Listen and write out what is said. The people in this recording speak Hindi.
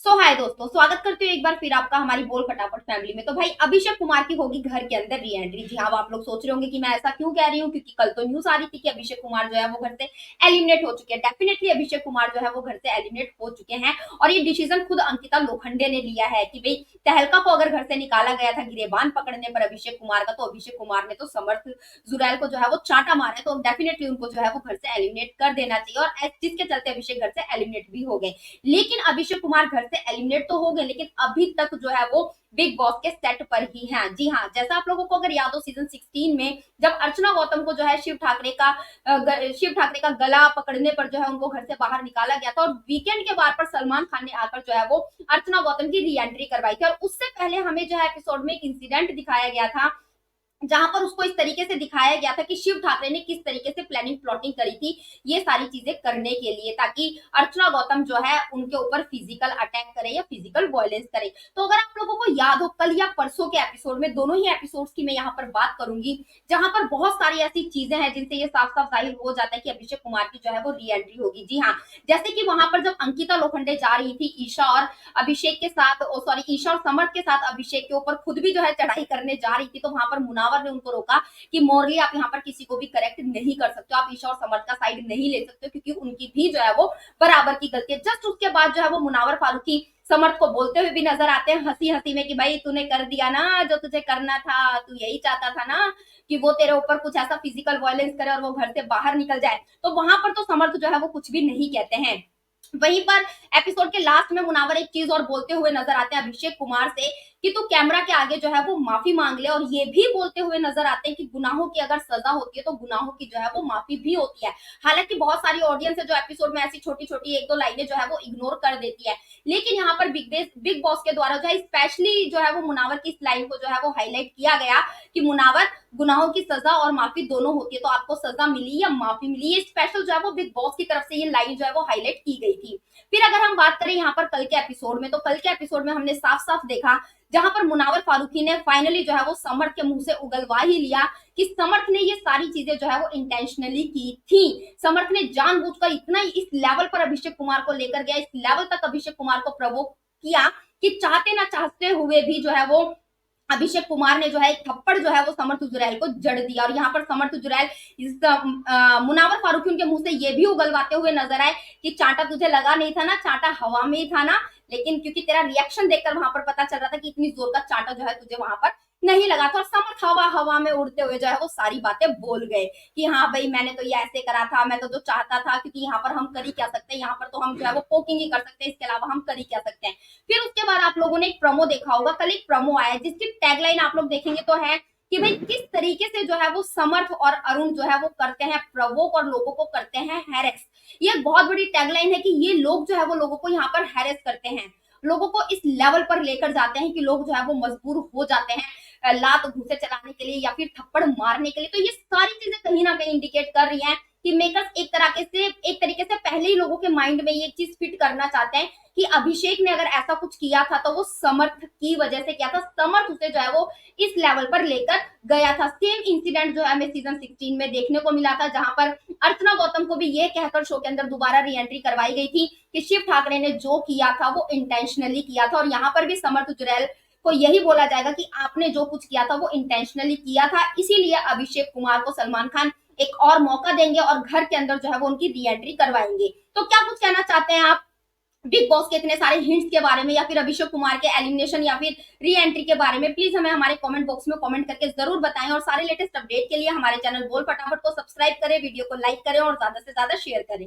हाय दोस्तों, स्वागत करती हूँ एक बार फिर आपका हमारी बोल फटाफट फैमिली में। तो भाई अभिषेक कुमार की होगी घर के अंदर री एंट्री। जी हाँ, अब आप लोग सोच रहे होंगे कि मैं ऐसा क्यों कह रही हूँ, क्योंकि कल तो न्यूज आ रही थी कि अभिषेक कुमार जो है वो घर से एलिमिनेट हो चुके हैं। डेफिनेटली अभिषेक कुमार जो है वो घर से एलिमिनेट हो चुके हैं और ये डिसीजन खुद अंकिता लोखंडे ने लिया है कि भाई तहलका को अगर घर से निकाला गया था गिरेबान पकड़ने पर अभिषेक कुमार का, तो अभिषेक कुमार ने तो समर्थ जुरैल को जो है वो चांटा मारा है, तो डेफिनेटली उनको जो है वो घर से एलिमिनेट कर देना चाहिए। और जिसके चलते अभिषेक घर से एलिमिनेट भी हो गए। लेकिन अभिषेक कुमार घर से एलिमिनेट तो हो गए, लेकिन अभी तक जो है वो बिग बॉस के सेट पर ही हैं। जी हाँ, जैसा आप लोगों को अगर याद हो सीजन 16 में जब अर्चना गौतम को जो है शिव ठाकरे का गला पकड़ने पर जो है उनको घर से बाहर निकाला गया था, और वीकेंड के बार पर सलमान खान ने आकर जो है वो अर्चना गौतम की री एंट्री करवाई थी। और उससे पहले हमें जो है एपिसोड में एक इंसिडेंट दिखाया गया था जहां पर उसको इस तरीके से दिखाया गया था कि शिव ठाकरे ने किस तरीके से प्लानिंग प्लॉटिंग करी थी ये सारी चीजें करने के लिए, ताकि अर्चना गौतम जो है उनके ऊपर फिजिकल अटैक करे या फिजिकल वायलेंस करे। तो अगर आप लोगों को याद हो कल या परसों के एपिसोड में, दोनों ही एपिसोड्स की मैं यहाँ पर बात करूंगी, जहां पर बहुत सारी ऐसी चीजें हैं जिनसे ये साफ साफ जाहिर हो जाता है कि अभिषेक कुमार की जो है वो री एंट्री होगी। जी हाँ, जैसे कि वहां पर जब अंकिता लोखंडे जा रही थी ईशा और अभिषेक के साथ, सॉरी ईशा और समर्थ के साथ अभिषेक के ऊपर खुद भी जो है चढ़ाई करने जा रही थी, तो वहां पर मुनावर ने उनको रोका कि मोरली आप यहाँ पर किसी को भी करेक्ट नहीं कर सकते हो, आप ईशा और समर्थ का साइड नहीं ले सकते हो, क्योंकि उनकी भी जो है वो बराबर की गलती है। जस्ट उसके बाद जो है वो मुनावर फारूकी समर्थ को बोलते हुए भी नजर आते हैं हंसी हंसी में कि भाई तूने कर दिया ना जो तुझे करना था, तू यही चाहता था ना कि वो तेरे ऊपर कुछ ऐसा फिजिकल वायलेंस करे और वो घर से बाहर निकल जाए। तो वहां पर तो समर्थ जो है वो कुछ भी नहीं कहते हैं। वहीं पर एपिसोड के लास्ट में मुनावर एक चीज और बोलते हुए नजर आते हैं अभिषेक कुमार से कि तू कैमरा के आगे जो है वो माफी मांग ले, और ये भी बोलते हुए नजर आते हैं कि गुनाहों की अगर सजा होती है तो गुनाहों की जो है वो माफी भी होती है। हालांकि बहुत सारी ऑडियंस है जो एपिसोड में ऐसी छोटी छोटी एक दो लाइनें जो है वो इग्नोर कर देती है, लेकिन यहाँ पर बिग बॉस के द्वारा जो है स्पेशली जो है वो मुनावर की इस लाइन को जो है वो हाईलाइट किया गया कि मुनावर, गुनाहों की सजा और माफी दोनों होती है, तो आपको सजा मिली या माफी मिली, ये स्पेशल जो है वो बिग बॉस की तरफ से ये लाइन जो है वो हाईलाइट की गई थी। फिर अगर हम बात करें यहाँ पर कल के एपिसोड में, तो कल के एपिसोड में हमने साफ साफ देखा जहां पर मुनावर फारूकी ने फाइनली जो है वो समर्थ के मुंह से उगलवा ही लिया कि समर्थ ने ये सारी चीजें जो है वो इंटेंशनली की थी। समर्थ ने जानबूझकर इतना इस लेवल पर अभिषेक कुमार को लेकर गया, इस लेवल तक अभिषेक कुमार को प्रवोक किया कि चाहते ना चाहते हुए भी जो है वो अभिषेक कुमार ने जो है एक थप्पड़ जो है वो समर्थ उजरैल को जड़ दिया। और यहाँ पर समर्थ उजरैल इस मुनावर फारूकी उनके मुंह से ये भी उगलवाते हुए नजर आए कि चांटा तुझे लगा नहीं था ना, चांटा हवा में ही था ना, लेकिन क्योंकि तेरा रिएक्शन देखकर वहां पर पता चल रहा था कि इतनी जोर का चांटा जो है तुझे वहां पर नहीं लगा था। और समर्थ हवा हवा में उड़ते हुए जो है वो सारी बातें बोल गए कि हाँ भाई मैंने तो ये ऐसे करा था, मैं तो जो चाहता था, क्योंकि यहाँ पर हम कर ही क्या सकते हैं, यहाँ पर तो हम जो है वो पोकिंग ही कर सकते हैं, इसके अलावा हम कर ही क्या सकते हैं। फिर उसके बाद आप लोगों ने एक प्रोमो देखा होगा, कल एक प्रोमो आया जिसकी टैगलाइन आप लोग देखेंगे तो है कि भाई किस तरीके से जो है वो समर्थ और अरुण जो है वो करते हैं प्रवोक और लोगों को करते हैं हैरेस। ये एक बहुत बड़ी टैगलाइन है कि ये लोग जो है वो लोगों को यहाँ पर हैरेस करते हैं, लोगों को इस लेवल पर लेकर जाते हैं कि लोग जो है वो मजबूर हो जाते हैं लात घूसे चलाने के लिए या फिर थप्पड़ मारने के लिए। तो ये सारी चीजें कहीं ना कहीं इंडिकेट कर रही हैं कि मेकर्स एक तरीके से पहले ही लोगों के माइंड में ये चीज फिट करना चाहते हैं कि अभिषेक ने अगर ऐसा कुछ किया था तो वो समर्थ की वजह से किया था, समर्थ उसे जो है वो इस लेवल पर लेकर गया था। सेम इंसिडेंट जो है हमें सीजन 16 में देखने को मिला था, जहां पर अर्चना गौतम को भी ये कहकर शो के अंदर दोबारा री एंट्री करवाई गई थी कि शिव ठाकरे ने जो किया था वो इंटेंशनली किया था। और यहाँ पर भी समर्थ उजरैल को यही बोला जाएगा कि आपने जो कुछ किया था वो इंटेंशनली किया था, इसीलिए अभिषेक कुमार को सलमान खान एक और मौका देंगे और घर के अंदर जो है वो उनकी री एंट्री करवाएंगे। तो क्या कुछ कहना चाहते हैं आप बिग बॉस के इतने सारे हिंट्स के बारे में, या फिर अभिषेक कुमार के एलिमिनेशन या फिर री एंट्री के बारे में? प्लीज हमें हमारे कमेंट बॉक्स में कमेंट करके जरूर बताएं, और सारे लेटेस्ट अपडेट के लिए हमारे चैनल बोल फटाफट को सब्सक्राइब करें, वीडियो को लाइक करें और ज्यादा से ज्यादा शेयर करें।